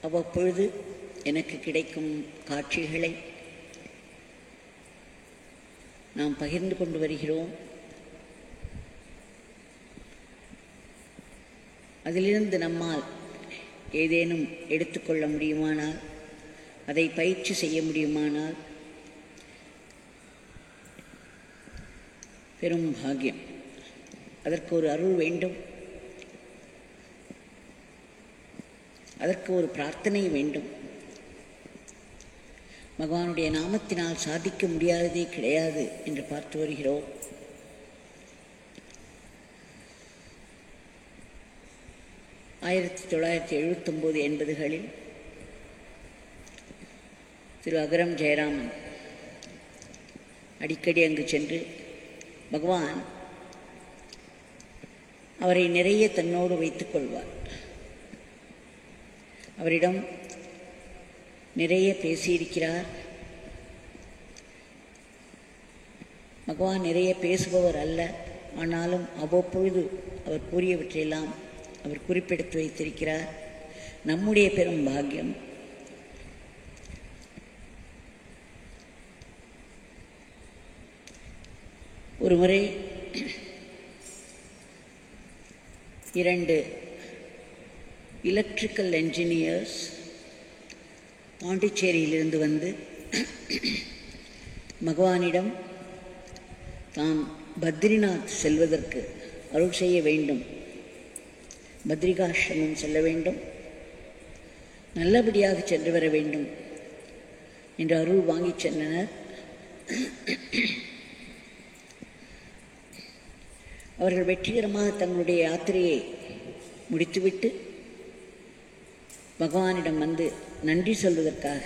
அவ்வப்பொழுது எனக்கு கிடைக்கும் காட்சிகளை நாம் பகிர்ந்து கொண்டு வருகிறோம். அதிலிருந்து நம்மால் ஏதேனும் எடுத்துக்கொள்ள முடியுமானால், அதை பயிற்சி செய்ய முடியுமானால் பெரும் பாக்கியம். அதற்கு ஒரு அருள் வேண்டும், அதற்கு ஒரு பிரார்த்தனை வேண்டும். பகவானுடைய நாமத்தினால் சாதிக்க முடியாததே கிடையாது என்று பார்த்து வருகிறோம். ஆயிரத்தி 1979-80களில் திரு அகரம் ஜெயராமன் அடிக்கடி அங்கு சென்று பகவான் அவரை நிறைய தன்னோடு வைத்துக் கொள்வார். அவரிடம் நிறைய பேசியிருக்கிறார். பகவான் நிறைய பேசுபவர் அல்ல, ஆனாலும் அவ்வப்பொழுது அவர் கூறியவற்றையெல்லாம் அவர் குறிப்பெடுத்து வைத்திருக்கிறார். நம்முடைய பெரும் பாக்கியம் ஒரு முறை 2 எலக்ட்ரிக்கல் என்ஜினியர்ஸ் பாண்டிச்சேரியிலிருந்து வந்து பகவானிடம் தாம் பத்ரிநாத் செல்வதற்கு அருள் செய்ய வேண்டும், பத்ரிகாசிரமம் செல்ல வேண்டும், நல்லபடியாக சென்று வர வேண்டும் என்று அருள் வாங்கி சென்றனர். அவர்கள் வெற்றிகரமாக தங்களுடைய யாத்திரையை முடித்துவிட்டு பகவானிடம் வந்து நன்றி சொல்வதற்காக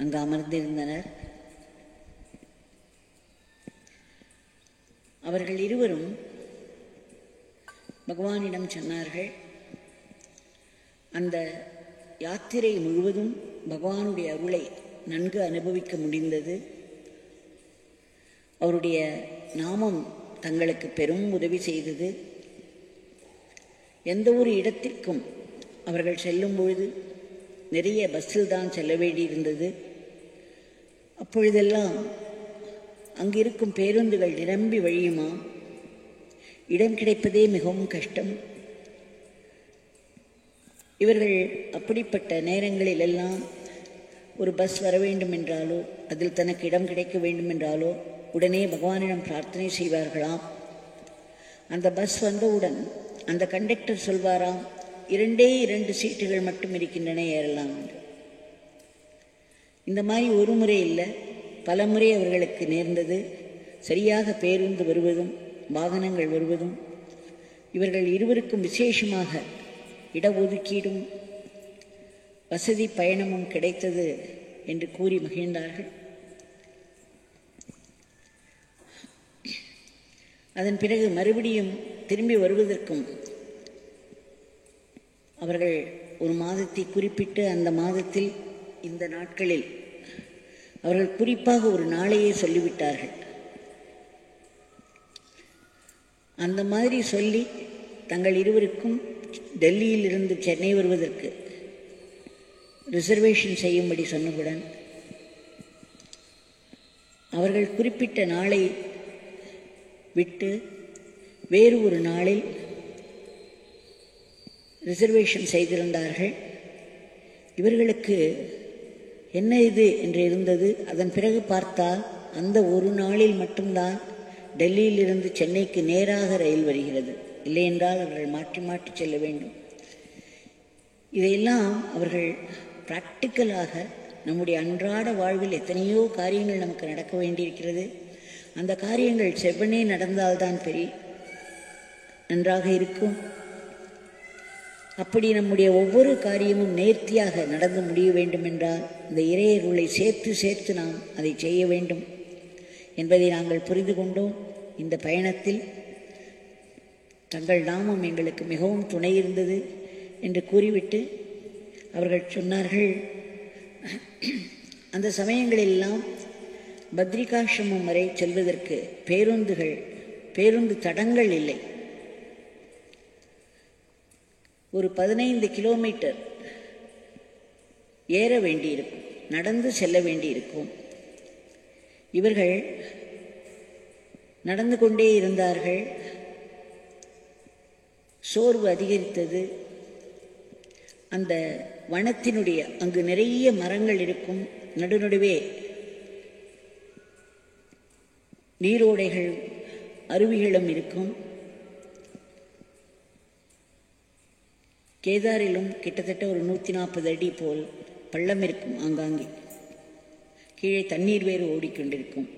அங்கு அமர்ந்திருந்தனர். அவர்கள் இருவரும் பகவானிடம் சொன்னார்கள், அந்த யாத்திரை முழுவதும் பகவானுடைய அருளை நன்கு அனுபவிக்க முடிந்தது. அவருடைய நாமம் தங்களுக்கு பெரும் உதவி செய்தது. எந்த ஒரு இடத்திற்கும் அவர்கள் செல்லும் பொழுது நிறைய பஸ்ஸில் தான் செல்ல வேண்டியிருந்தது. அப்பொழுதெல்லாம் அங்கிருக்கும் பேருந்துகள் நிரம்பி வழியுமா, இடம் கிடைப்பதே மிகவும் கஷ்டம். இவர்கள் அப்படிப்பட்ட நேரங்களில் எல்லாம் ஒரு பஸ் வர வேண்டும் என்றாலோ, அதில் தனக்கு இடம் கிடைக்க வேண்டும் என்றாலோ உடனே பகவானிடம் பிரார்த்தனை செய்வார்களாம். அந்த பஸ் வந்தவுடன் அந்த கண்டக்டர் சொல்வாராம், 2 சீட்டுகள் மட்டும் இருக்கின்றன, ஏறலாம் என்று. இந்த மாதிரி ஒரு முறை இல்லை, பல முறை அவர்களுக்கு நேர்ந்தது. சரியாக பேருந்து வருவதும் வாகனங்கள் வருவதும் இவர்கள் இருவருக்கும் விசேஷமாக இடஒதுக்கீடும் வசதி பயணமும் கிடைத்தது என்று கூறி மகிழ்ந்தார்கள். அதன் பிறகு மறுபடியும் திரும்பி வருவதற்கும் அவர்கள் ஒரு மாதத்தை குறிப்பிட்டு, அந்த மாதத்தில் இந்த நாட்களில் அவர்கள் குறிப்பாக ஒரு நாளையே சொல்லிவிட்டார்கள். அந்த மாதிரி சொல்லி தங்கள் இருவருக்கும் டெல்லியில் இருந்து சென்னை வருவதற்கு ரிசர்வேஷன் செய்யும்படி சொன்னவுடன் அவர்கள் குறிப்பிட்ட நாளை விட்டு வேறு ஒரு நாளில் ரிசர்வேஷன் செய்திருந்தார்கள். இவர்களுக்கு என்ன இது என்று இருந்தது. அதன் பிறகு பார்த்தால் அந்த ஒரு நாளில் மட்டும்தான் டெல்லியிலிருந்து சென்னைக்கு நேராக ரயில் வருகிறது. இல்லையென்றால் அவர்கள் மாற்றி மாற்றி செல்ல வேண்டும். இதையெல்லாம் அவர்கள் பிராக்டிக்கலாக நம்முடைய அன்றாட வாழ்வில் எத்தனையோ காரியங்கள் நமக்கு நடக்க வேண்டியிருக்கிறது. அந்த காரியங்கள் செவ்வனே நடந்தால்தான் நன்றாக இருக்கும். அப்படி நம்முடைய ஒவ்வொரு காரியமும் நேர்த்தியாக நடந்து முடிய வேண்டும் என்றால் இந்த இறையருளை சேர்த்து சேர்த்து நாம் அதை செய்ய வேண்டும் என்பதை நாங்கள் புரிந்து கொண்டோம். இந்த பயணத்தில் தங்கள் நாமம் எங்களுக்கு மிகவும் துணை இருந்தது என்று கூறிவிட்டு அவர்கள் சொன்னார்கள், அந்த சமயங்களெல்லாம் பத்ரிகாசிரமம் வரை செல்வதற்கு பேருந்து தடங்கள் இல்லை. ஒரு 15 கிலோமீட்டர் ஏற வேண்டியிருக்கும், நடந்து செல்ல வேண்டியிருக்கும். இவர்கள் நடந்து கொண்டே இருந்தார்கள். சோர்வு அதிகரித்தது. அந்த வனத்தினுடைய அங்கு நிறைய மரங்கள் இருக்கும், நடுநடுவே நீரோடைகள் அருவிகளும் இருக்கும். கேதாரிலும் கிட்டத்தட்ட ஒரு 140 அடி போல் பள்ளம் இருக்கும். ஆங்காங்கே கீழே தண்ணீர் வேறு ஓடிக்கொண்டிருக்கும்.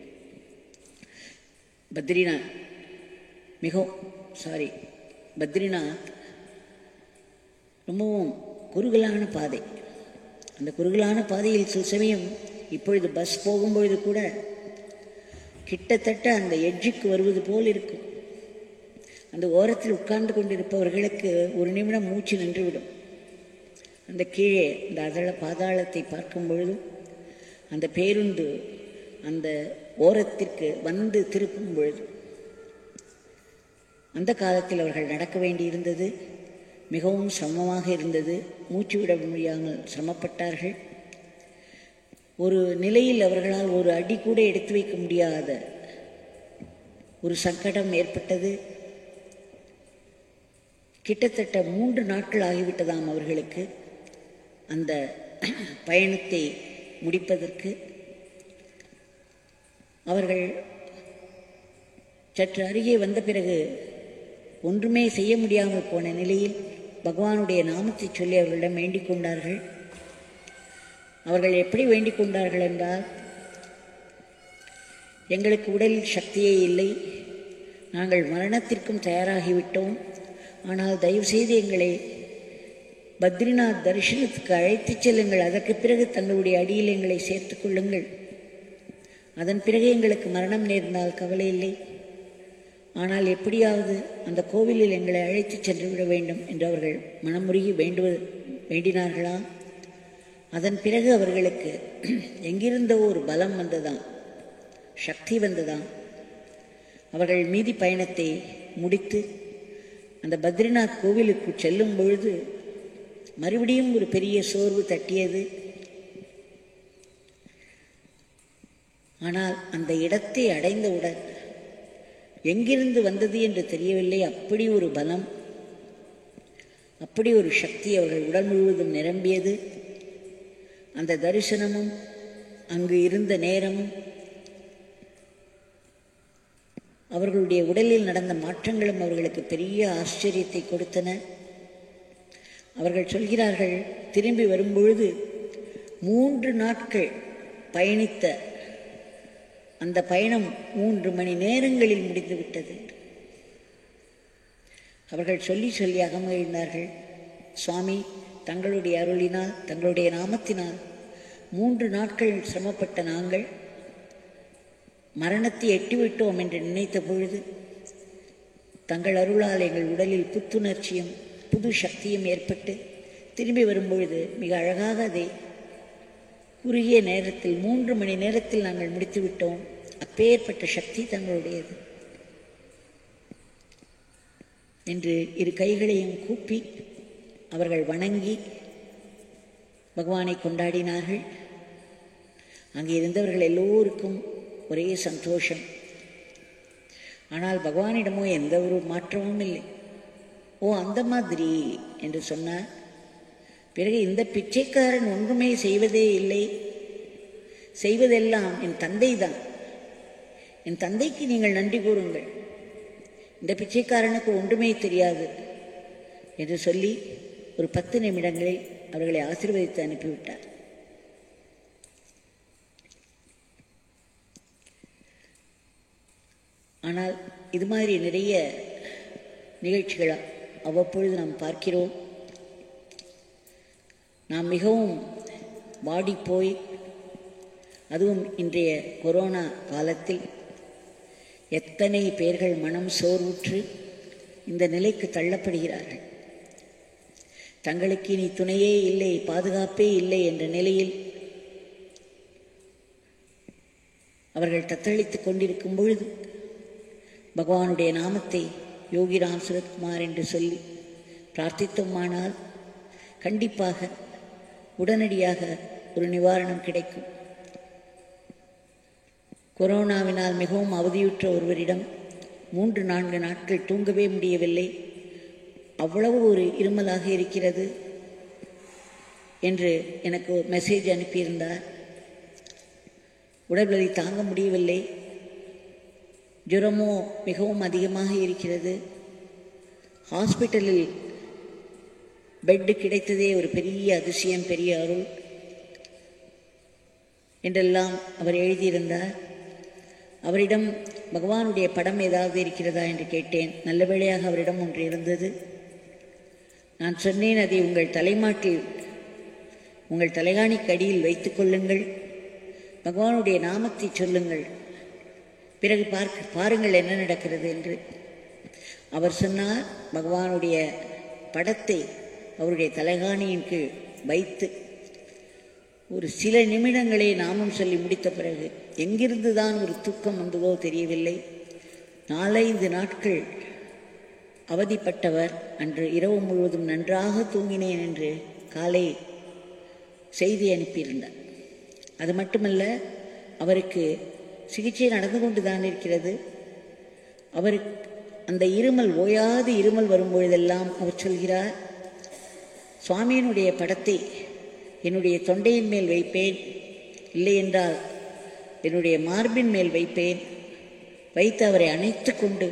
பத்ரிநாத் ரொம்பவும் குறுகலான பாதை. அந்த குறுகலான பாதையில் சில சமயம் இப்பொழுது பஸ் போகும்பொழுது கூட கிட்டத்தட்ட அந்த எட்ஜுக்கு வருவது போல் இருக்கும். அந்த ஓரத்தில் உட்கார்ந்து கொண்டிருப்பவர்களுக்கு ஒரு நிமிடம் மூச்சு நின்றுவிடும். அந்த கீழே அந்த பாதாளத்தை பார்க்கும் பொழுதும் அந்த பேருந்து அந்த ஓரத்திற்கு வந்து திருப்பும் பொழுது, அந்த காலத்தில் அவர்கள் நடக்க வேண்டியிருந்தது. மிகவும் சிரமமாக இருந்தது. மூச்சு விட முடியாமல் சிரமப்பட்டார்கள். ஒரு நிலையில் அவர்களால் ஒரு அடி கூட எடுத்து வைக்க முடியாத ஒரு சங்கடம் ஏற்பட்டது. கிட்டத்தட்ட 3 நாட்கள் ஆகிவிட்டதாம் அவர்களுக்கு அந்த பயணத்தை முடிப்பதற்கு. அவர்கள் சற்று அருகே வந்த பிறகு ஒன்றுமே செய்ய முடியாமல் போன நிலையில் பகவானுடைய நாமத்தை சொல்லி அவர்களிடம் வேண்டிக் கொண்டார்கள். அவர்கள் எப்படி வேண்டிக் கொண்டார்கள் என்றால், எங்களுக்கு உடலில் சக்தியே இல்லை, நாங்கள் மரணத்திற்கும் தயாராகிவிட்டோம், ஆனால் தயவுசெய்து எங்களை பத்ரிநாத் தரிசனத்துக்கு அழைத்துச் செல்லுங்கள், அதற்கு பிறகு தங்களுடைய அடியில் எங்களை சேர்த்துக் கொள்ளுங்கள், அதன் பிறகு எங்களுக்கு மரணம் நேர்ந்தால் கவலை இல்லை, ஆனால் எப்படியாவது அந்த கோவிலில் எங்களை அழைத்து சென்று விட வேண்டும் என்று அவர்கள் மனமுருகி வேண்டினார்களா. அதன் பிறகு அவர்களுக்கு எங்கிருந்தோ ஒரு பலம் வந்ததாம், சக்தி வந்ததாம். அவர்கள் மீதி பயணத்தை முடித்து அந்த பத்ரிநாத் கோவிலுக்கு செல்லும் பொழுது மறுபடியும் ஒரு பெரிய சோர்வு தட்டியது. ஆனால் அந்த இடத்தை அடைந்தவுடன் எங்கிருந்து வந்தது என்று தெரியவில்லை, அப்படி ஒரு பலம், அப்படி ஒரு சக்தி அவர்கள் உடல் முழுவதும் நிரம்பியது. அந்த தரிசனமும் அங்கு இருந்த நேரமும் அவர்களுடைய உடலில் நடந்த மாற்றங்களும் அவர்களுக்கு பெரிய ஆச்சரியத்தை கொடுத்தன. அவர்கள் சொல்கிறார்கள், திரும்பி வரும்பொழுது 3 நாட்கள் பயணித்த அந்த பயணம் 3 மணி நேரங்களில் முடிந்துவிட்டது. அவர்கள் சொல்லி சொல்லி அகமகிழ்ந்தார்கள். சுவாமி, தங்களுடைய அருளினால், தங்களுடைய நாமத்தினால் 3 நாட்கள் சிரமப்பட்ட நாங்கள் மரணத்தை எட்டிவிட்டோம் என்று நினைத்த பொழுது தங்கள் அருளால் எங்கள் உடலில் புத்துணர்ச்சியும் புது சக்தியும் ஏற்பட்டு திரும்பி வரும்பொழுது மிக அழகாக அதை குறுகிய நேரத்தில் 3 மணி நேரத்தில் நாங்கள் முடித்துவிட்டோம். அப்பேற்பட்ட சக்தி தங்களுடையது என்று 2 கைகளையும் கூப்பி அவர்கள் வணங்கி பகவானை கொண்டாடினார்கள். அங்கே இருந்தவர்கள் எல்லோருக்கும் ஒரே சந்தோஷம். ஆனால் பகவானிடமோ எந்த ஒரு மாற்றமும் இல்லை. ஓ, அந்த மாதிரி என்று சொன்னார். பிறகு இந்த பிச்சைக்காரன் ஒன்றுமே செய்வதே இல்லை, செய்வதெல்லாம் என் தந்தை தான், என் தந்தைக்கு நீங்கள் நன்றி கூறுங்கள், இந்த பிச்சைக்காரனுக்கு ஒன்றுமே தெரியாது என்று சொல்லி ஒரு 10 நிமிடங்களில் அவர்களை ஆசீர்வதித்து அனுப்பிவிட்டார். ஆனால் இது மாதிரி நிறைய நிகழ்ச்சிகள் அவ்வப்பொழுது நாம் பார்க்கிறோம். நாம் மிகவும் வாடிப்போய், அதுவும் இன்றைய கொரோனா காலத்தில் எத்தனை பேர்கள் மனம் சோர்வுற்று இந்த நிலைக்கு தள்ளப்படுகிறார்கள். தங்களுக்கு இனி துணையே இல்லை, பாதுகாப்பே இல்லை என்ற நிலையில் அவர்கள் தத்தளித்துக் கொண்டிருக்கும் பொழுது பகவானுடைய நாமத்தை யோகிராம் சுரத்குமார் என்று சொல்லி பிரார்த்தித்தோமானால் கண்டிப்பாக உடனடியாக ஒரு நிவாரணம் கிடைக்கும். கொரோனாவினால் மிகவும் அவதியுற்ற ஒருவரிடம் 3-4 நாட்கள் தூங்கவே முடியவில்லை, அவ்வளவு ஒரு இருமலாக இருக்கிறது என்று எனக்கு மெசேஜ் அனுப்பியிருந்தார். உடல்வலி தாங்க முடியவில்லை, ஜுரமோ மிகவும் அதிகமாக இருக்கிறது, ஹாஸ்பிட்டலில் பெட்டு கிடைத்ததே ஒரு பெரிய அதிசயம், பெரிய அருள் என்றெல்லாம் அவர் எழுதியிருந்தார். அவரிடம் பகவானுடைய படம் ஏதாவது இருக்கிறதா என்று கேட்டேன். நல்ல வேளையாக அவரிடம் ஒன்று இருந்தது. நான் சொன்னேன், அதை உங்கள் தலைமாட்டில், உங்கள் தலைகாணிக்கு அடியில் வைத்துக் கொள்ளுங்கள், பகவானுடைய நாமத்தை சொல்லுங்கள், பிறகு பாருங்கள் என்ன நடக்கிறது என்று. அவர் சொன்னார், பகவானுடைய படத்தை அவருடைய தலைகாணியின் கீழ் வைத்து ஒரு சில நிமிடங்களே நாமம் சொல்லி முடித்த பிறகு எங்கிருந்து தான் ஒரு தூக்கம் வந்ததோ தெரியவில்லை. 4-5 நாட்கள் அவதிப்பட்டவர் அன்று இரவு முழுவதும் நன்றாக தூங்கினேன் என்று காலை செய்தி அனுப்பியிருந்தார். அது மட்டுமல்ல, அவருக்கு சிகிச்சை நடந்து கொண்டு தான் இருக்கிறது. அவருக்கு அந்த இருமல், ஓயாது இருமல் வரும்பொழுதெல்லாம் அவர் சொல்கிறார், சுவாமியினுடைய படத்தை என்னுடைய தொண்டையின் மேல் வைப்பேன், இல்லை என்றால் என்னுடைய மார்பின் மேல் வைப்பேன், வைத்து அவரை அணைத்து கொண்டு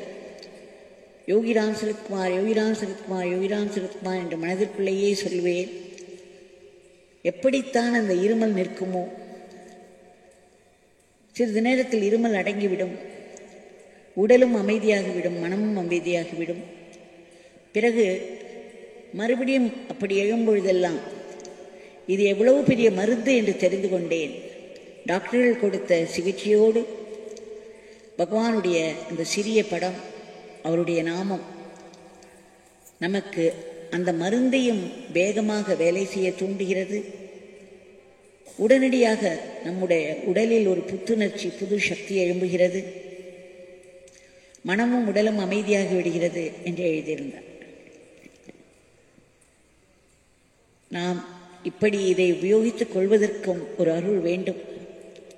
யோகிராம் சரத்குமார், யோகிராம் சரத்குமார், யோகிராம் சரத்குமார் என்று மனதிற்குள்ளேயே சொல்வேன். எப்படித்தான் அந்த இருமல் நிற்குமோ, சிறிது நேரத்தில் இருமல் அடங்கிவிடும், உடலும் அமைதியாகிவிடும், மனமும் அமைதியாகிவிடும். பிறகு மறுபடியும் அப்படி எழும்பொழுதெல்லாம் இது எவ்வளவு பெரிய மருந்து என்று தெரிந்து கொண்டேன். டாக்டர்கள் கொடுத்த சிகிச்சையோடு பகவானுடைய இந்த சிறிய படம், அவருடைய நாமம் நமக்கு அந்த மருந்தையும் வேகமாக வேலை செய்ய தூண்டுகிறது. உடனடியாக நம்முடைய உடலில் ஒரு புத்துணர்ச்சி, புது சக்தி எழும்புகிறது, மனமும் உடலும் அமைதியாகி விடுகிறது என்று எழுதியிருந்தார். நாம் இப்படி இதை உபயோகித்துக் கொள்வதற்கும் ஒரு அருள் வேண்டும்.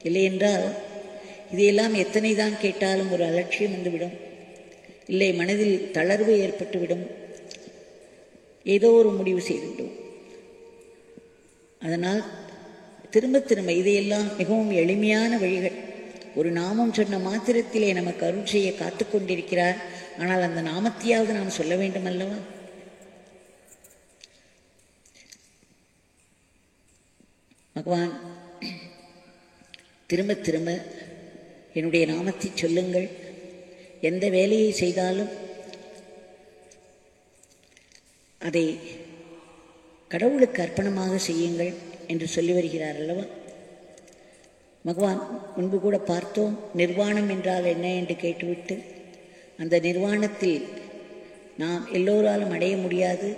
இல்லையென்றால் இதையெல்லாம் எத்தனை தான் கேட்டாலும் ஒரு அலட்சியம் வந்துவிடும், இல்லை மனதில் தளர்வு ஏற்பட்டுவிடும், ஏதோ ஒரு முடிவு செய்துவிடும். அதனால் திரும்ப திரும்ப இதையெல்லாம் மிகவும் எளிமையான வழிகள். ஒரு நாமம் சொன்ன மாத்திரத்திலே நமக்கு அருள் செய்ய காத்து கொண்டிருக்கிறார். ஆனால் அந்த நாமத்தையாவது நாம் சொல்ல வேண்டும் அல்லவா? பகவான் திரும்ப திரும்ப என்னுடைய நாமத்தை சொல்லுங்கள், எந்த வேலையை செய்தாலும் அதை கடவுளுக்கு அர்ப்பணமாக செய்யுங்கள் என்று சொல்லி வருகிறார் அல்லவா? பகவான் முன்பு கூட பார்த்தோம், நிர்வாணம் என்றால் என்ன என்று கேட்டுவிட்டு, அந்த நிர்வாணத்தில் நாம் எல்லோராலும் அடைய முடியாது,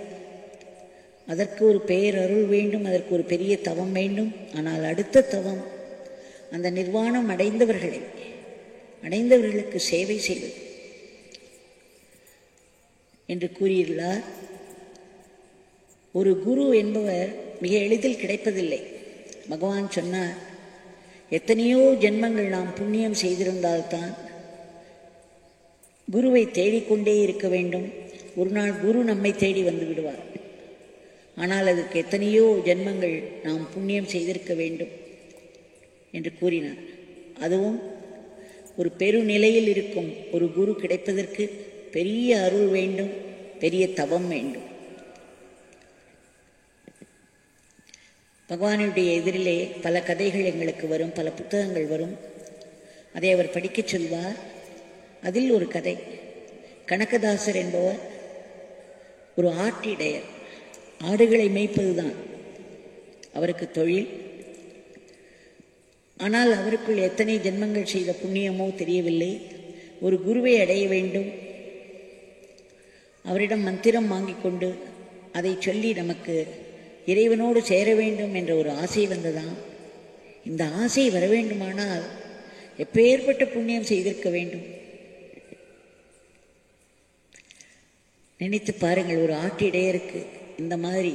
அதற்கு ஒரு பேரருள் வேண்டும், அதற்கு ஒரு பெரிய தவம் வேண்டும். ஆனால் அடுத்த தவம் அந்த நிர்வாணம் அடைந்தவர்களுக்கு சேவை செய்வது என்று கூறியுள்ளார். ஒரு குரு என்பவர் மிக எளிதில் கிடைப்பதில்லை. பகவான் சொன்னார், எத்தனையோ ஜென்மங்கள் நாம் புண்ணியம் செய்திருந்தால்தான் குருவை தேடிக்கொண்டே இருக்க வேண்டும். ஒரு நாள் குரு நம்மை தேடி வந்து விடுவார். ஆனால் அதற்கு எத்தனையோ ஜென்மங்கள் நாம் புண்ணியம் செய்திருக்க வேண்டும் என்று கூறினார். அதுவும் ஒரு பெருநிலையில் இருக்கும் ஒரு குரு கிடைப்பதற்கு பெரிய அருள் வேண்டும், பெரிய தவம் வேண்டும். பகவானுடைய எதிரிலே பல கதைகள் எங்களுக்கு வரும், பல புத்தகங்கள் வரும். அதை அவர் படிக்கச் சொல்வார். அதில் ஒரு கதை, கனகதாசர் என்பவர் ஒரு ஆட்டிடையர், ஆடுகளை மேய்ப்பதுதான் அவருக்கு தொழில். ஆனால் அவருக்குள் எத்தனை ஜென்மங்கள் செய்த புண்ணியமோ தெரியவில்லை. ஒரு குருவை அடைய வேண்டும், அவரிடம் மந்திரம் வாங்கி கொண்டு அதை சொல்லி நமக்கு இறைவனோடு சேர வேண்டும் என்ற ஒரு ஆசை வந்ததாம். இந்த ஆசை வர வேண்டுமானால் எப்பேற்பட்ட புண்ணியம் செய்திருக்க வேண்டும். நினைத்து பாருங்கள், ஒரு ஆட்டிடையருக்கு இந்த மாதிரி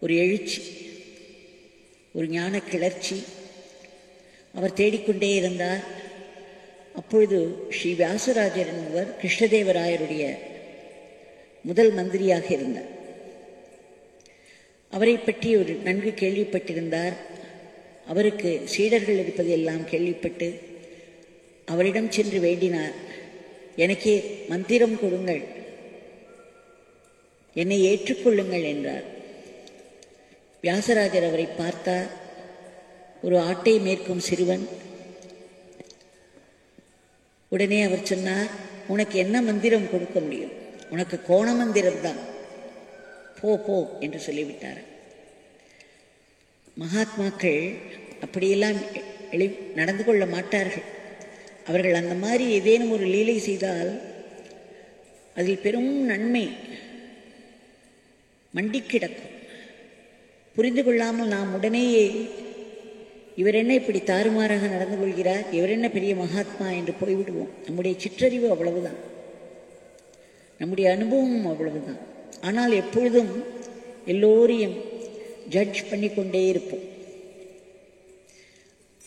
ஒரு எழுச்சி, ஒரு ஞான கிளர்ச்சி அவர் தேடிக்கொண்டே இருந்தார். அப்பொழுது ஸ்ரீ வியாசராஜர் என்பவர் கிருஷ்ணதேவராயருடைய முதல் மந்திரியாக இருந்தார். அவரை பற்றி ஒரு நன்கு கேள்விப்பட்டிருந்தார். அவருக்கு சீடர்கள் இருப்பது எல்லாம் கேள்விப்பட்டு அவரிடம் சென்று வேண்டினார், எனக்கே மந்திரம் கொடுங்கள், என்னை ஏற்றுக்கொள்ளுங்கள் என்றார். வியாசராஜர் அவரை பார்த்தார். ஒரு ஆட்டை மேய்க்கும் சிறுவன். உடனே அவர் சொன்னார், உனக்கு என்ன மந்திரம் கொடுக்க முடியும்? உனக்கு கோண மந்திரம்தான், போ போ என்று சொல்லிவிட்டார். மகாத்மாக்கள் அப்படியெல்லாம் நடந்து கொள்ள மாட்டார்கள். அவர்கள் அந்த மாதிரி ஏதேனும் ஒரு லீலை செய்தால் அதில் பெரும் நன்மை மண்டி கிடக்கும். புரிந்து கொள்ளாமல் நாம் உடனேயே இவர் என்ன இப்படி தாறுமாறாக நடந்து கொள்கிறார், இவர் என்ன பெரிய மகாத்மா என்று போய்விடுவோம். நம்முடைய சிற்றறிவு அவ்வளவுதான், நம்முடைய அனுபவமும் அவ்வளவுதான். ஆனால் எப்பொழுதும் எல்லோரையும் ஜட்ஜ் பண்ணி கொண்டே இருப்போம்.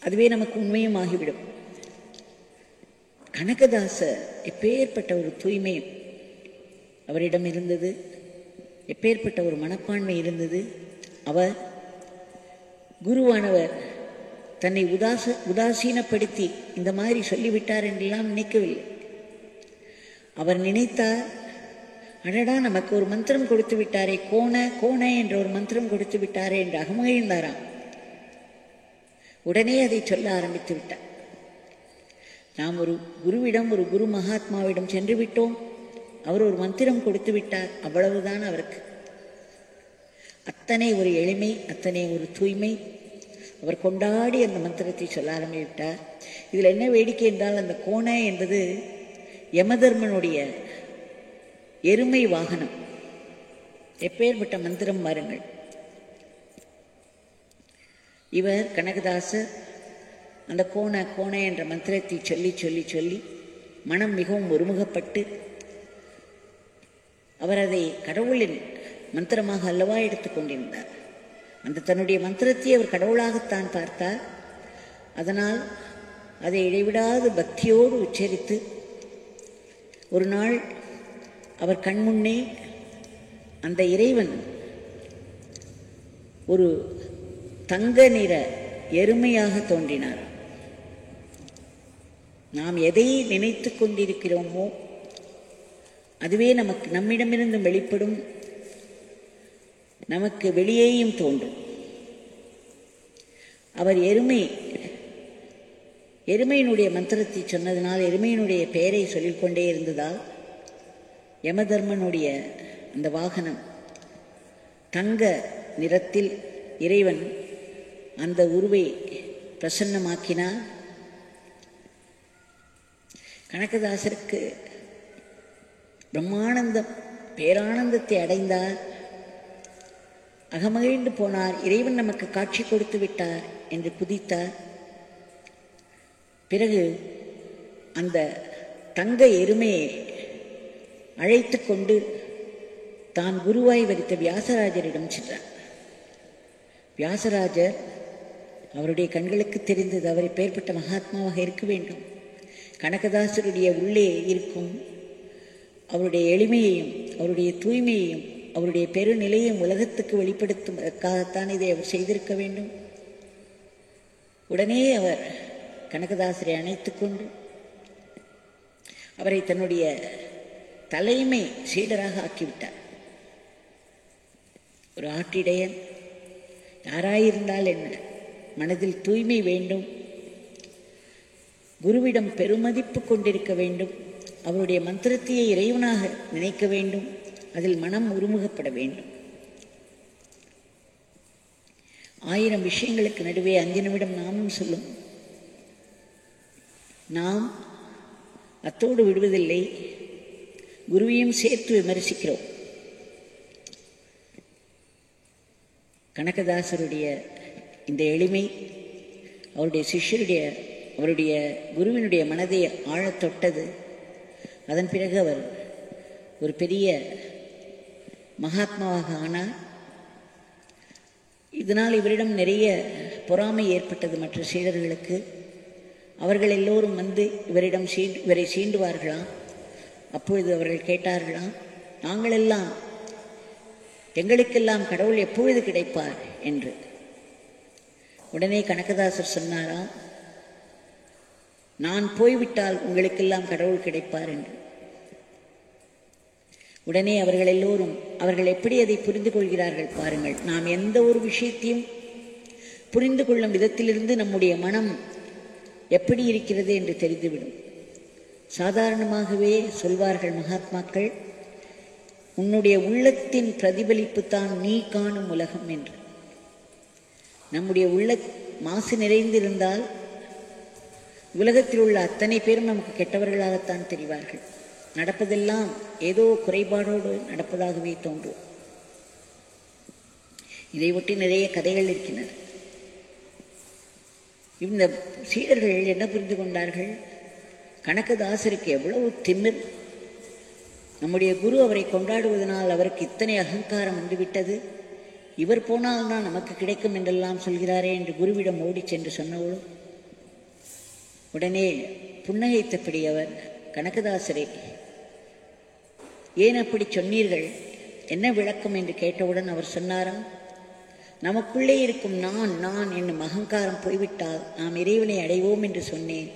அதுவே நமக்கு உண்மையும் ஆகிவிடும். கனகதாசர் எப்பேற்பட்ட ஒரு தூய்மை அவரிடம் இருந்தது, எப்பேற்பட்ட ஒரு மனப்பான்மை இருந்தது. அவர் குருவானவர் தன்னை உதாசீனப்படுத்தி இந்த மாதிரி சொல்லிவிட்டார் என்றெல்லாம் நினைக்கவில்லை. அவர் நினைத்தார், அடடா நமக்கு ஒரு மந்திரம் கொடுத்து விட்டாரே, கோண கோண என்ற ஒரு மந்திரம் கொடுத்து விட்டாரே என்று அகமகிழ்ந்தாராம். உடனே அதை சொல்ல ஆரம்பித்து விட்டார். நாம் ஒரு குருவிடம், ஒரு குரு மகாத்மாவிடம் சென்று விட்டோம், அவர் ஒரு மந்திரம் கொடுத்து விட்டார், அவ்வளவுதான் அவருக்கு. அத்தனை ஒரு எளிமை, அத்தனை ஒரு தூய்மை. அவர் கொண்டாடி அந்த மந்திரத்தை சொல்ல ஆரம்பிவிட்டார். இதில் என்ன வேடிக்கை என்றால், அந்த கோண என்பது யமதர்மனுடைய எருமை வாகனம். எப்பேற்பட்ட மந்திரம் பாருங்கள். இவர் கனகதாசர் அந்த கோண கோண என்ற மந்திரத்தை சொல்லி சொல்லி சொல்லி மனம் மிகவும் ஒருமுகப்பட்டு அவர் அதை கடவுளின் மந்திரமாக அல்லவா எடுத்துக்கொண்டிருந்தார். அந்த தன்னுடைய மந்திரத்தை அவர் கடவுளாகத்தான் பார்த்தார். அதனால் அதை இடைவிடாது பக்தியோடு உச்சரித்து ஒரு நாள் அவர் கண்முன்னே அந்த இறைவன் ஒரு தங்க நிற எருமையாக தோன்றினார். நாம் எதை நினைத்து கொண்டிருக்கிறோமோ அதுவே நமக்கு நம்மிடமிருந்து வெளிப்படும், நமக்கு வெளியேயும் தோன்றும். அவர் எருமையினுடைய மந்திரத்தை சொன்னதனால், எருமையினுடைய பெயரை சொல்லிக்கொண்டே இருந்ததால் யமதர்மனுடைய அந்த வாகனம் தங்க நிறத்தில் இறைவன் அந்த உருவை பிரசன்னமாக்கினார். கனகதாசருக்கு பிரம்மானந்தம், பேரானந்தத்தை அடைந்தார். அகமகிழ்ந்து போனார். இறைவன் நமக்கு காட்சி கொடுத்து விட்டார் என்று குதித்தார். பிறகு அந்த தங்க எருமையை அழைத்து கொண்டு தான் குருவாய் வரித்த வியாசராஜரிடம் சென்றார். வியாசராஜர் அவருடைய கண்களுக்கு தெரிந்தது, அவரை பெயர்பட்ட மகாத்மாவாக இருக்க வேண்டும். கனகதாசருடைய உள்ளே இருக்கும் அவருடைய எளிமையையும் அவருடைய தூய்மையையும் அவருடைய பெருநிலையும் உலகத்துக்கு வெளிப்படுத்துவதற்காகத்தான் இதை அவர் செய்திருக்க வேண்டும். உடனே அவர் கனகதாசரை அணைத்து கொண்டு அவரை தன்னுடைய தலைமை சீடராக ஆக்கிவிட்டார். ஒரு ஆட்டிடையன் யாராயிருந்தால் என்ன, மனதில் தூய்மை வேண்டும், குருவிடம் பெருமதிப்பு கொண்டிருக்க வேண்டும், அவருடைய மந்திரத்தையே இறைவனாக நினைக்க வேண்டும், அதில் மனம் உருமுகப்பட வேண்டும். 1000 விஷயங்களுக்கு நடுவே 5 நிமிடம் நாமும் சொல்லும். நாம் அத்தோடு விடுவதில்லை, குருவையும் சேர்த்து விமர்சிக்கிறோம். கனகதாசருடைய இந்த எளிமை அவருடைய சிஷ்யருடைய, அவருடைய குருவினுடைய மனதை ஆழத் தொட்டது. அதன் பிறகு அவர் ஒரு பெரிய மகாத்மாவாக ஆனார். இதனால் இவரிடம் நிறைய பொறாமை ஏற்பட்டது மற்ற சீடர்களுக்கு. அவர்கள் எல்லோரும் வந்து இவரை சீண்டுவார்களாம். அப்பொழுது அவர்கள் கேட்டார்களாம், எங்களுக்கெல்லாம் கடவுள் எப்பொழுது கிடைப்பார் என்று. உடனே கனகதாசர் சொன்னாராம், நான் போய்விட்டால் உங்களுக்கெல்லாம் கடவுள் கிடைப்பார் என்று. உடனே அவர்கள் எப்படி அதை புரிந்து கொள்கிறார்கள் பாருங்கள். நாம் எந்த ஒரு விஷயத்தையும் புரிந்து கொள்ளும் விதத்திலிருந்து நம்முடைய மனம் எப்படி இருக்கிறது என்று தெரிந்துவிடும். சாதாரணமாகவே சொல்வார்கள் மகாத்மாக்கள், உன்னுடைய உள்ளத்தின் பிரதிபலிப்பு தான் நீ காணும் உலகம் என்று. நம்முடைய உள்ள மாசு நிறைந்திருந்தால் உலகத்தில் உள்ள அத்தனை பேரும் நமக்கு கெட்டவர்களாகத்தான் தெரிவார்கள். நடப்பதெல்லாம் ஏதோ குறைபாடோடு நடப்பதாகவே தோன்றும். இதை ஒட்டி நிறைய கதைகள் இருக்கின்றன. இந்த சீடர்கள் என்ன புரிந்து கொண்டார்கள்? கனகதாசருக்கு எவ்வளவு திமிர்! நம்முடைய குரு அவரை கொண்டாடுவதனால் அவருக்கு இத்தனை அகங்காரம் வந்துவிட்டது. இவர் போனால்தான் நமக்கு கிடைக்கும் என்றெல்லாம் சொல்கிறாரே என்று குருவிடம் ஓடி சென்று சொன்னவளும் உடனே புன்னகைத்தபடி அவர் கனகதாசரை, ஏன் அப்படி சொன்னீர்கள், என்ன விளக்கம் என்று கேட்டவுடன் அவர் சொன்னாராம், நமக்குள்ளே இருக்கும் நான் என்னும் அகங்காரம் போய்விட்டால் நாம் இறைவனை அடைவோம் என்று சொன்னேன்.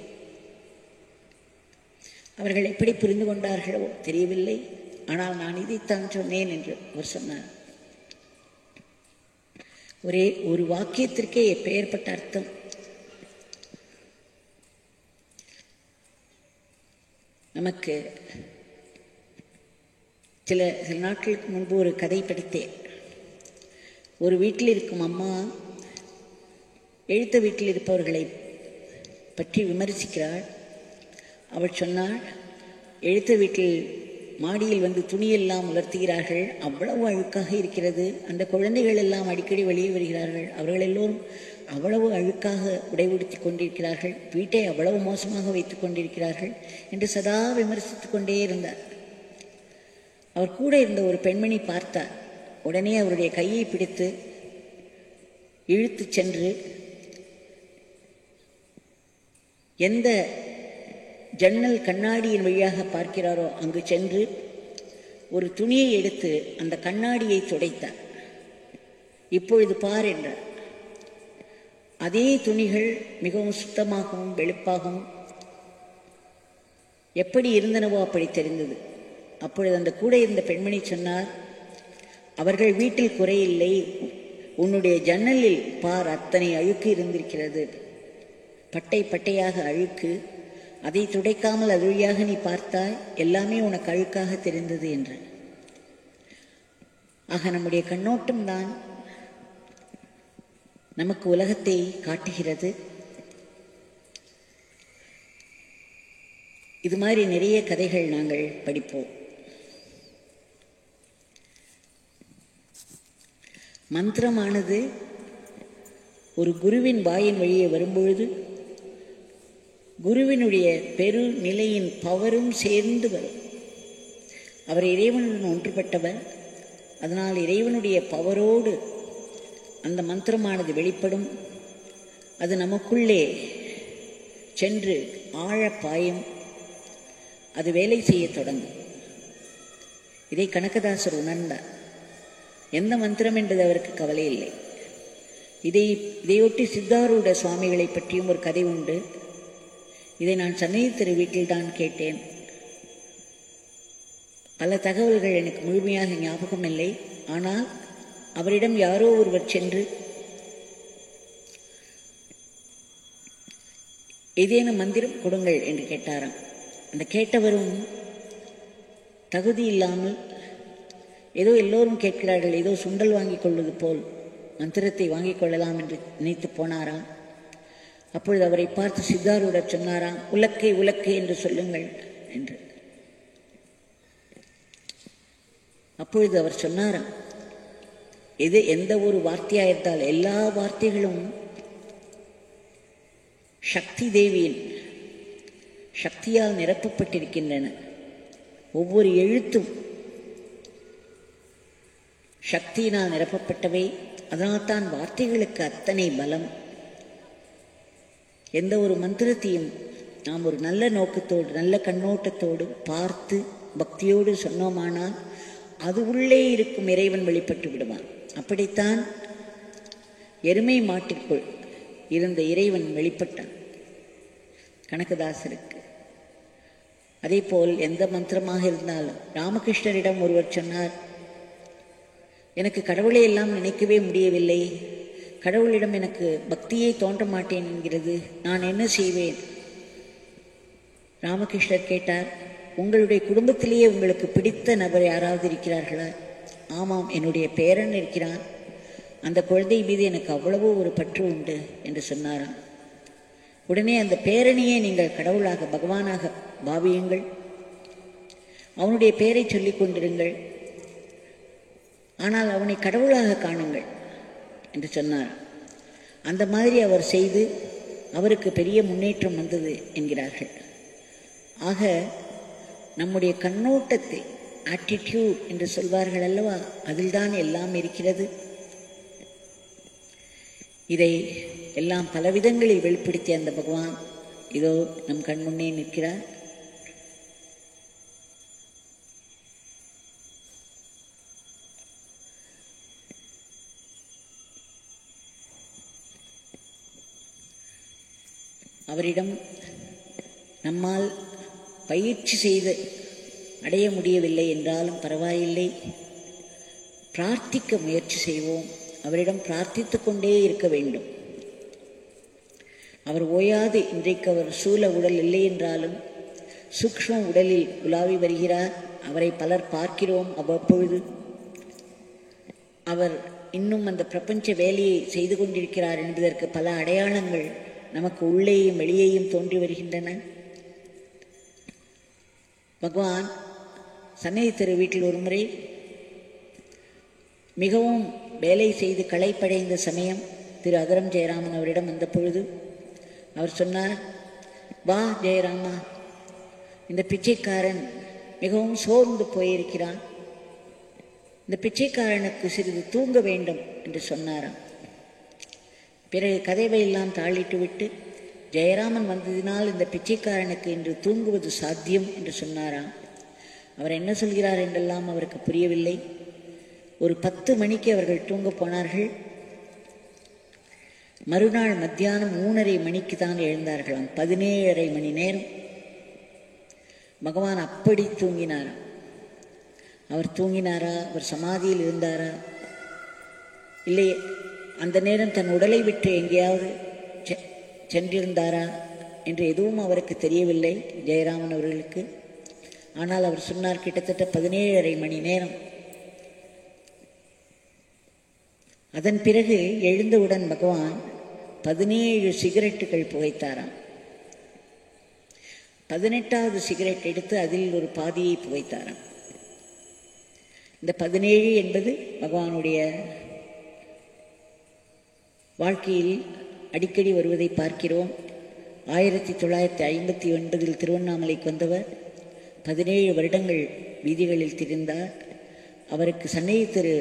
அவர்கள் எப்படி புரிந்து கொண்டார்களோ தெரியவில்லை. ஆனால் நான் இதைத்தான் சொன்னேன் என்று அவர் சொன்னார். ஒரே ஒரு வாக்கியத்திற்கே எப்பேற்பட்ட அர்த்தம்! நமக்கு சில நாட்களுக்கு முன்பு ஒரு கதை படித்தேன். ஒரு வீட்டில் இருக்கும் அம்மா எழுத்த வீட்டில் இருப்பவர்களை பற்றி விமர்சிக்கிறாள். அவள் சொன்னாள், எழுத்த வீட்டில் மாடியில் வந்து துணியெல்லாம் உலர்த்துகிறார்கள், அவ்வளவு அழுக்காக இருக்கிறது. அந்த குழந்தைகள் எல்லாம் அடிக்கடி வெளியே வருகிறார்கள், அவர்கள் எல்லோரும் அவ்வளவு அழுக்காக உடை உடுத்தி கொண்டிருக்கிறார்கள், வீட்டை அவ்வளவு மோசமாக வைத்துக் கொண்டிருக்கிறார்கள் என்று சதா விமர்சித்துக் கொண்டே இருந்தார். அவர் கூட இருந்த ஒரு பெண்மணி பார்த்தார். உடனே அவருடைய கையை பிடித்து இழுத்து சென்று எந்த ஜன்னல் கண்ணாடியின் வழியாக பார்க்கிறாரோ அங்கு சென்று ஒரு துணியை எடுத்து அந்த கண்ணாடியை துடைத்தார். இப்பொழுது பார் என்றார். அதே துணிகள் மிகவும் சுத்தமாகவும் வெளுப்பாகவும் எப்படி இருந்தனவோ அப்படி தெரிந்தது. அப்பொழுது அந்த கூட இருந்த பெண்மணி சொன்னார், அவர்கள் வீட்டில் குறையில்லை, உன்னுடைய ஜன்னலில் பார், அத்தனை அழுக்கு இருந்திருக்கிறது, பட்டை பட்டையாக அழுக்கு, அதை துடைக்காமல் அது வழியாக நீ பார்த்தாய், எல்லாமே உனக்கு அழுக்காக தெரிந்தது என்று. ஆக நம்முடைய கண்ணோட்டம்தான் நமக்கு உலகத்தை காட்டுகிறது. இது மாதிரி நிறைய கதைகள் நாங்கள் படிப்போம். மந்திரமானது ஒரு குருவின் வாயின் வழியே வரும்பொழுது குருவினுடைய பெரு நிலையின் பவரும் சேர்ந்து வரும். அவர் இறைவனுடன் ஒன்றுபட்டவர். அதனால் இறைவனுடைய பவரோடு அந்த மந்திரமானது வெளிப்படும். அது நமக்குள்ளே சென்று ஆழ பாயும். அது வேலை செய்ய தொடங்கும். இதை கனகதாசர் உணர்ந்தார். எந்த மந்திரம் என்பது அவருக்கு கவலை இல்லை. இதையொட்டி சித்தாரூட சுவாமிகளை பற்றியும் ஒரு கதை உண்டு. இதை நான் சன்னதி திரு வீட்டில்தான் கேட்டேன். பல தகவல்கள் எனக்கு முழுமையாக ஞாபகம் இல்லை. ஆனால் அவரிடம் யாரோ ஒருவர் சென்று ஏதேனும் மந்திரம் கொடுங்கள் என்று கேட்டாராம். அந்த கேட்டவரும் தகுதி இல்லாமல் ஏதோ எல்லோரும் கேட்கிறார்கள், ஏதோ சுண்டல் வாங்கிக் கொள்வது போல் மந்திரத்தை வாங்கிக் கொள்ளலாம் என்று நினைத்து போனாராம். அப்பொழுது அவரை பார்த்து சித்தாரூடர் சொன்னாராம், உலக்கை உலக்கை என்று சொல்லுங்கள் என்று. அப்பொழுது அவர் சொன்னாராம், எந்த ஒரு வார்த்தையாயிருந்தால் எல்லா வார்த்தைகளும் சக்தி தேவியின் சக்தியால் நிரப்பப்பட்டிருக்கின்றன. ஒவ்வொரு எழுத்தும் சக்தியினால் நிரப்பப்பட்டவை. அதனால்தான் வார்த்தைகளுக்கு அத்தனை பலம். எந்த ஒரு மந்திரத்தையும் நாம் ஒரு நல்ல நோக்கத்தோடு நல்ல கண்ணோட்டத்தோடு பார்த்து பக்தியோடு சொன்னோமானால் அது உள்ளே இருக்கும் இறைவன் வெளிப்பட்டு விடுவான். அப்படித்தான் எருமை மாட்டிற்குள் இருந்த இறைவன் வெளிப்பட்டான் கனகதாசருக்கு. அதே போல் எந்த மந்திரமாக இருந்தாலும் ராமகிருஷ்ணரிடம் ஒருவர் சொன்னார், எனக்கு கடவுளை எல்லாம் நினைக்கவே முடியவில்லை, கடவுளிடம் எனக்கு பக்தியே தோன்ற மாட்டேன் என்கிறது, நான் என்ன செய்வேன்? ராமகிருஷ்ணர் கேட்டார், உங்களுடைய குடும்பத்திலேயே உங்களுக்கு பிடித்த நபர் யாராவது இருக்கிறார்களா? ஆமாம், என்னுடைய பேரன் இருக்கிறான், அந்த குழந்தை மீது எனக்கு அவ்வளவோ ஒரு பற்று உண்டு என்று சொன்னாராம். உடனே அந்த பேரனையே நீங்கள் கடவுளாக பகவானாக பாவியுங்கள், அவனுடைய பெயரை சொல்லிக் கொண்டிருங்கள், ஆனால் அவனை கடவுளாக காணுங்கள் என்று சொன்னார். அந்த மாதிரி அவர் செய்து அவருக்கு பெரிய முன்னேற்றம் வந்தது என்கிறார்கள். ஆக நம்முடைய கண்ணோட்டத்தை ஆட்டிடியூட் என்று சொல்வார்கள் அல்லவா, அதில்தான் எல்லாம் இருக்கிறது. இதை எல்லாம் பலவிதங்களில் வெளிப்படுத்திய அந்த பகவான் இதோ நம் கண்முன்னே நிற்கிறார். அவரிடம் நம்மால் பயிற்சி செய்து அடைய முடியவில்லை என்றாலும் பரவாயில்லை, பிரார்த்திக்க முயற்சி செய்வோம். அவரிடம் பிரார்த்தித்து கொண்டே இருக்க வேண்டும். அவர் ஓயாது இன்றைக்கு அவர் சூல உடல் இல்லை என்றாலும் சூக்ஷ்ம உடலில் உலாவி வருகிறார். அவரை பலர் பார்க்கிறோம் அவ்வப்பொழுது. அவர் இன்னும் அந்த பிரபஞ்ச வேலையை செய்து கொண்டிருக்கிறார் என்பதற்கு பல அடையாளங்கள் நமக்கு உள்ளேயும் வெளியேயும் தோன்றி வருகின்றன. பகவான் சன்னதி தெரு வீட்டில் ஒரு முறை மிகவும் வேலை செய்து களைப்படைந்த சமயம் திரு அகரம் ஜெயராமன் அவரிடம் வந்த பொழுது அவர் சொன்னார், வா ஜெயராமா, இந்த பிச்சைக்காரன் மிகவும் சோர்ந்து போயிருக்கிறான், இந்த பிச்சைக்காரனுக்கு சிறிது தூங்க வேண்டும் என்று சொன்னாராம். பிறகு கதைவையெல்லாம் தாளிட்டு விட்டு ஜெயராமன் வந்ததினால் இந்த பிச்சைக்காரனுக்கு இன்று தூங்குவது சாத்தியம் என்று சொன்னாராம். அவர் என்ன சொல்கிறார் என்றெல்லாம் அவருக்கு புரியவில்லை. ஒரு 10 மணிக்கு அவர்கள் தூங்க போனார்கள். மறுநாள் மத்தியானம் 3:30 மணிக்கு தான் எழுந்தார்களாம். 17:30 மணி நேரம் பகவான் அப்படி தூங்கினாராம். அவர் தூங்கினாரா, அவர் சமாதியில் இருந்தாரா, இல்லை அந்த நேரம் தன் உடலை விட்டு எங்கேயாவது சென்றிருந்தாரா என்று எதுவும் அவருக்கு தெரியவில்லை ஜெயராமன் அவர்களுக்கு. ஆனால் அவர் சொன்னார், கிட்டத்தட்ட 17:30 மணி நேரம். அதன் பிறகு எழுந்தவுடன் பகவான் 17 சிகரெட்டுகள் புகைத்தாராம். 18வது சிகரெட் எடுத்து அதில் ஒரு பாதியை புகைத்தாராம். இந்த 17 என்பது பகவானுடைய வாழ்க்கையில் அடிக்கடி வருவதை பார்க்கிறோம். 1959 திருவண்ணாமலைக்கு வந்தவர் 17 வருடங்கள் வீதிகளில் திரிந்தார். அவருக்கு சன்னதி தெரு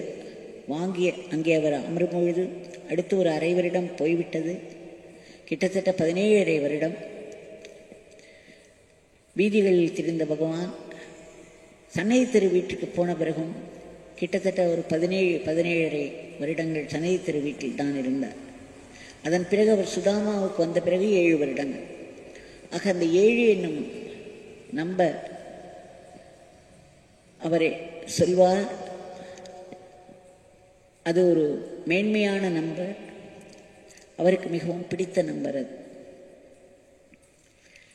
வாங்கிய அங்கே அவர் அமரும் பொழுது அடுத்து ஒரு 1/2 வருடம் போய்விட்டது. கிட்டத்தட்ட 17.5 வருடம் வீதிகளில் திரிந்த பகவான் சன்னதி தெரு வீட்டுக்கு போன பிறகும் கிட்டத்தட்ட ஒரு 17.5 வருடங்கள் சன்னதி தெரு வீட்டில் தான் இருந்தார். அதன் பிறகு அவர் சுதாமாவுக்கு வந்த பிறகு 7 வருடங்கள். ஆக அந்த 7 என்னும் நம்பர் அவரை சொல்வார், அது ஒரு மேன்மையான நம்பர், அவருக்கு மிகவும் பிடித்த நம்பர் அது.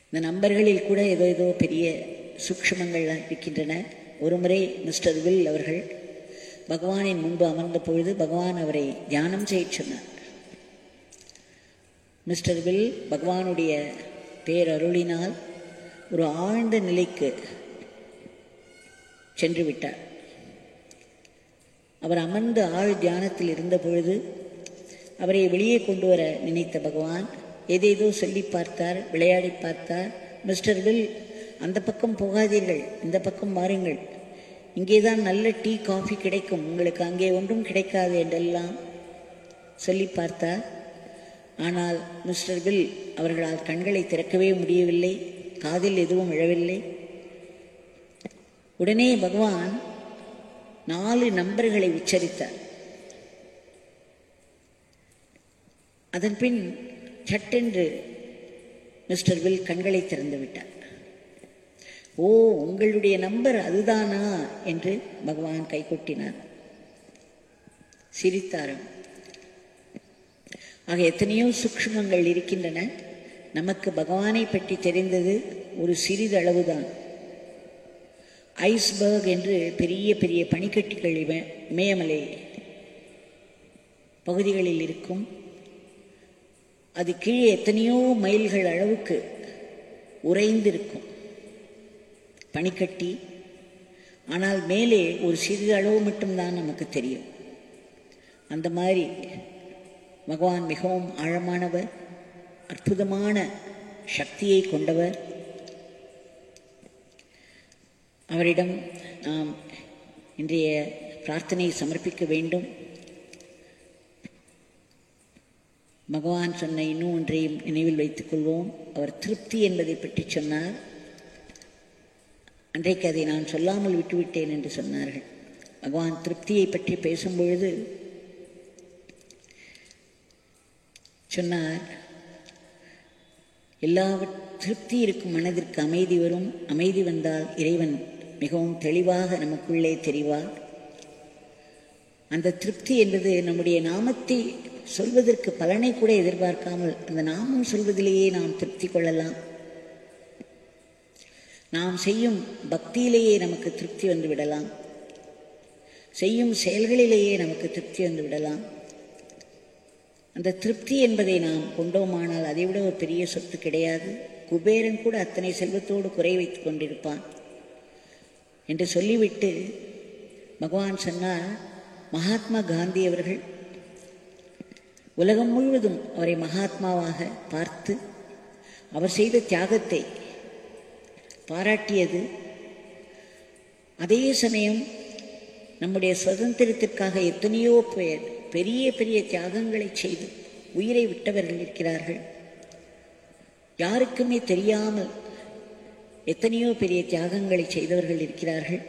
இந்த நம்பர்களில் கூட ஏதோ பெரிய சூக்ஷ்மங்கள் இருக்கின்றன. ஒரு முறை மிஸ்டர் வில் அவர்கள் பகவானின் முன்பு அமர்ந்த பொழுது பகவான் அவரை தியானம் செய்ய சொன்னார். மிஸ்டர் வில் பகவானுடைய பேரருளினால் ஒரு ஆழ்ந்த நிலைக்கு சென்று விட்டார். அவர் அமர்ந்து ஆழ் தியானத்தில் இருந்த பொழுது அவரை வெளியே கொண்டு வர நினைத்த பகவான் ஏதேதோ சொல்லி பார்த்தார், விளையாடி பார்த்தார். மிஸ்டர் வில், அந்த பக்கம் போகாதீர்கள், இந்த பக்கம் வாருங்கள், இங்கேதான் நல்ல டீ காஃபி கிடைக்கும், உங்களுக்கு அங்கே ஒன்றும் கிடைக்காது என்றெல்லாம் சொல்லி பார்த்தார். ஆனால் மிஸ்டர் வில் அவர்களால் கண்களை திறக்கவே முடியவில்லை, காதில் எதுவும் விழவில்லை. உடனே பகவான் 4 நம்பர்களை உச்சரித்தார். அதன்பின் சட்டென்று மிஸ்டர் வில் கண்களை திறந்து விட்டார். ஓ, உங்களுடைய நம்பர் அதுதானா என்று பகவான் கைகொட்டினார், சிரித்தார். ஆக எத்தனையோ சூக்ஷ்மங்கள் இருக்கின்றன. நமக்கு பகவானை பற்றி தெரிந்தது ஒரு சிறிதளவுதான். ஐஸ்பர்க் என்று பெரிய பெரிய பனிக்கட்டிகள் இமயமலை பகுதிகளில் இருக்கும். அது கீழே எத்தனையோ மைல்கள் அளவுக்கு உறைந்திருக்கும் பனிக்கட்டி. ஆனால் மேலே ஒரு சிறிது அளவு மட்டும்தான் நமக்கு தெரியும். அந்த மாதிரி பகவான் மிகவும் ஆழமானவர், அற்புதமான சக்தியை கொண்டவர். அவரிடம் நாம் இன்றைய பிரார்த்தனையை சமர்ப்பிக்க வேண்டும். பகவான் சொன்ன இன்னும் ஒன்றையும் நினைவில் வைத்துக் கொள்வோம். அவர் திருப்தி என்பதை பற்றி சொன்னார். அன்றைக்கு அதை நான் சொல்லாமல் விட்டுவிட்டேன் என்று சொன்னார்கள். பகவான் திருப்தியை பற்றி பேசும்பொழுது சொன்னார், திருப்தி இருக்கும் மனதிற்கு அமைதி வரும், அமைதி வந்தால் இறைவன் மிகவும் தெளிவாக நமக்குள்ளே தெரிவார். அந்த திருப்தி என்பது நம்முடைய நாமத்தை சொல்வதற்கு பலனை கூட எதிர்பார்க்காமல் அந்த நாமம் சொல்வதிலேயே நாம் திருப்தி கொள்ளலாம். நாம் செய்யும் பக்தியிலேயே நமக்கு திருப்தி வந்து விடலாம், செய்யும் செயல்களிலேயே நமக்கு திருப்தி வந்து விடலாம். அந்த திருப்தி என்பதை நாம் கொண்டோமானால் அதைவிட ஒரு பெரிய சொத்து கிடையாது. குபேரன் கூட அத்தனை செல்வத்தோடு குறை வைத்துக் கொண்டிருப்பான் என்று சொல்லிவிட்டு பகவான் சொன்னார், மகாத்மா காந்தி அவர்கள் உலகம் முழுவதும் அவரை மகாத்மாவாக பார்த்து அவர் செய்த தியாகத்தை பாராட்டியது. அதே சமயம் நம்முடைய சுதந்திரத்திற்காக எத்தனையோ பேர் பெரிய பெரிய தியாகங்களை செய்து உயிரை விட்டவர்கள் இருக்கிறார்கள். யாருக்குமே தெரியாமல் எத்தனையோ பெரிய தியாகங்களை செய்தவர்கள் இருக்கிறார்கள்.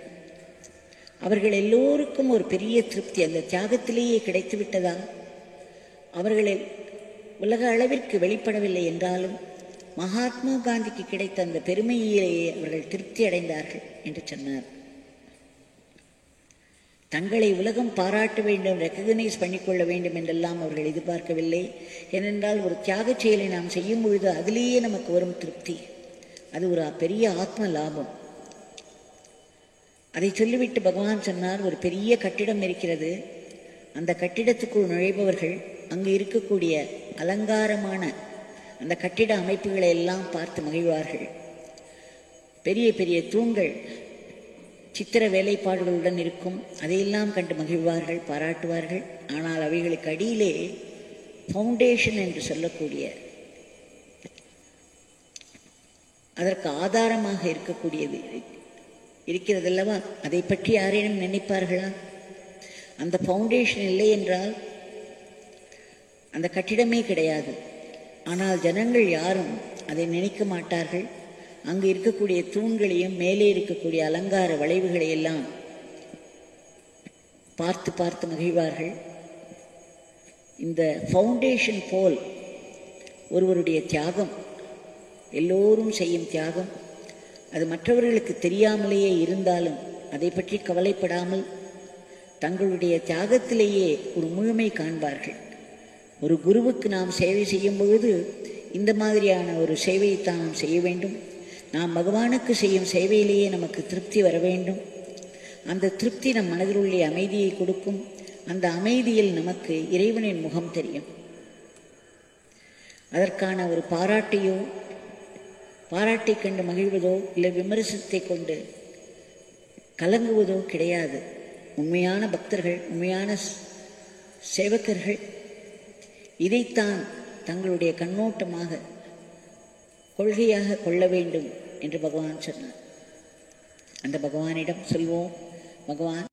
அவர்கள் எல்லோருக்கும் ஒரு பெரிய திருப்தி அந்த தியாகத்திலேயே கிடைத்து விட்டதா. அவர்களை உலக அளவிற்கு வெளிப்படவில்லை என்றாலும் மகாத்மா காந்திக்கு கிடைத்த அந்த பெருமையிலேயே அவர்கள் திருப்தி அடைந்தார்கள் என்று சொன்னார். தங்களை உலகம் பாராட்ட வேண்டும், ரெக்கக்னைஸ் பண்ணிக்கொள்ள வேண்டும் என்றெல்லாம் அவர்கள் எதிர்பார்க்கவில்லை. ஏனென்றால் ஒரு தியாக செயலை நாம் செய்யும் பொழுது அதிலேயே நமக்கு வரும் திருப்தி, அது ஒரு பெரிய ஆத்ம லாபம். அதை சொல்லிவிட்டு பகவான் சொன்னார், ஒரு பெரிய கட்டிடம் இருக்கிறது, அந்த கட்டிடத்துக்குள் நுழைபவர்கள் அங்கு இருக்கக்கூடிய அலங்காரமான அந்த கட்டிட அமைப்புகளை எல்லாம் பார்த்து மகிழ்வார்கள். பெரிய பெரிய தூண்கள் சித்திர வேலைப்பாடுகளுடன் இருக்கும், அதையெல்லாம் கண்டு மகிழ்வார்கள், பாராட்டுவார்கள். ஆனால் அவைகளுக்கு அடியிலே ஃபவுண்டேஷன் என்று சொல்லக்கூடிய அதற்கு ஆதாரமாக இருக்கக்கூடியது இருக்கிறதல்லவா, அதை பற்றி யாரேனும் நினைப்பார்களா? அந்த ஃபவுண்டேஷன் இல்லை என்றால் அந்த கட்டிடமே கிடையாது. ஆனால் ஜனங்கள் யாரும் அதை நினைக்க மாட்டார்கள். அங்கு இருக்கக்கூடிய தூண்களையும் மேலே இருக்கக்கூடிய அலங்கார வளைவுகளை எல்லாம் பார்த்து பார்த்து மகிழ்வார்கள். இந்த ஃபவுண்டேஷன் போல் ஒருவருடைய தியாகம், எல்லோரும் செய்யும் தியாகம், அது மற்றவர்களுக்கு தெரியாமலேயே இருந்தாலும் அதை பற்றி கவலைப்படாமல் தங்களுடைய தியாகத்திலேயே ஒரு முழுமை காண்பார்கள். ஒரு குருவுக்கு நாம் சேவை செய்யும் பொழுது இந்த மாதிரியான ஒரு சேவையைத்தான் நாம் செய்ய வேண்டும். நாம் பகவானுக்கு செய்யும் சேவையிலேயே நமக்கு திருப்தி வர வேண்டும். அந்த திருப்தி நம் மனதில் உள்ள அமைதியை கொடுக்கும். அந்த அமைதியில் நமக்கு இறைவனின் முகம் தெரியும். அதற்கான ஒரு பாராட்டை கண்டு மகிழ்வதோ இல்லை விமர்சனத்தை கொண்டு கலங்குவதோ கிடையாது. உண்மையான பக்தர்கள், உண்மையான சேவகர்கள் இதைத்தான் தங்களுடைய கண்ணோட்டமாக கொள்கையாக கொள்ள வேண்டும் என்று பகவான் சொன்னார். அந்த பகவானிடம் சொல்வோம், பகவான்